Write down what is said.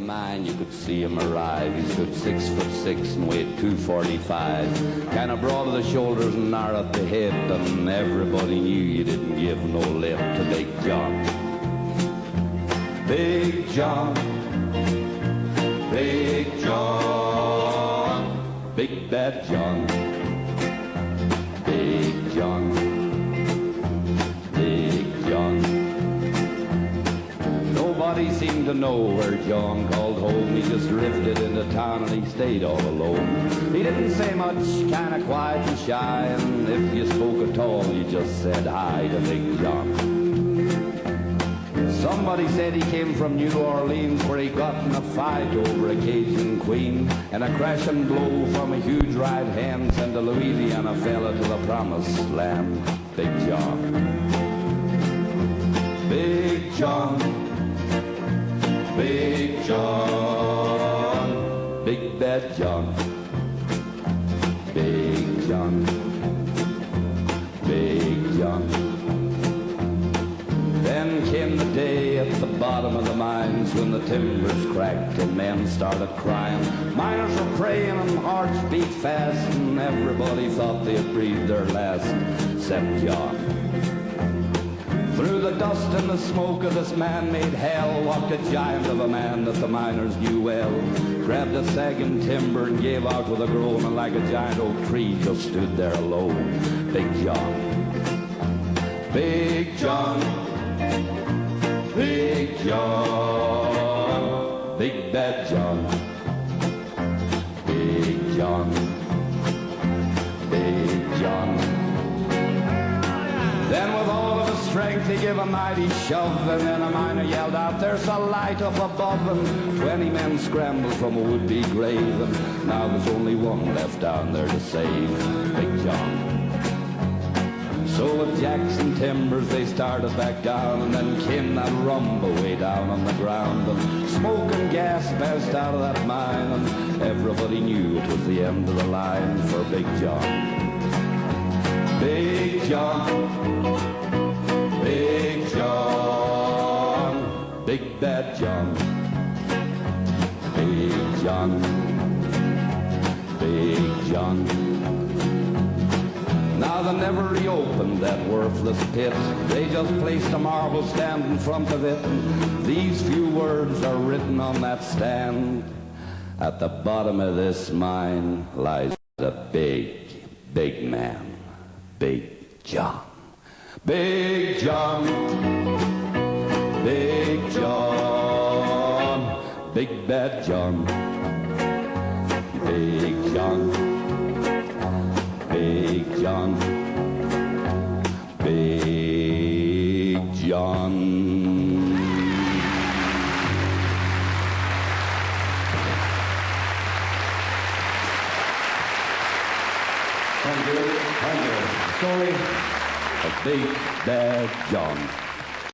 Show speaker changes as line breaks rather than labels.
mine, you could see him arrive. He stood 6'6" and weighed 245. Kind of broad at the shoulders and narrow at the head, and everybody knew you didn't give no lip to Big John. Big John, Big John, Big Bad John, Big John, Big John. Nobody seemed to know where John called home. He just drifted into town and he stayed all alone. He didn't say much, kinda quiet and shy, and if you spoke at all, you just said hi to Big John. Somebody said he came from New Orleans, where he got in a fight over a Cajun queen, and a crashing blow from a huge right hand sent a Louisiana fella to the promised land. Big John, Big John, Big John, Big Bad John, Big John, Big John. Then came the day at the bottom of the mines when the timbers cracked and men started crying. Miners were praying and hearts beat fast, and everybody thought they had breathed their last, except John. Through the dust and the smoke of this man-made hell walked a giant of a man that the miners knew well. Grabbed a sagging timber and gave out with a groan, and like a giant oak tree just stood there alone. Big John, Big John, Big John, Big Bad John, Big John, Big John. Then with all of his strength he gave a mighty shove, and then a miner yelled out, "There's a light up above!" And 20 men scrambled from a would-be grave, and now there's only one left down there to save, Big John. So with Jackson timbers they started back down, and then came that rumble way down on the ground, and smoke and gas bounced out of that mine, and everybody knew it was the end of the line for Big John. Big John, Big John, Big Bad John, Big John, Big John. Now they never reopened that worthless pit. They just placed a marble stand in front of it, and these few words are written on that stand: "At the bottom of this mine lies a big, big man, Big John." Big John, Big John, Big Bad John, Big John, Big John, Big John. Thank you. Thank you. Story of Big Bad John.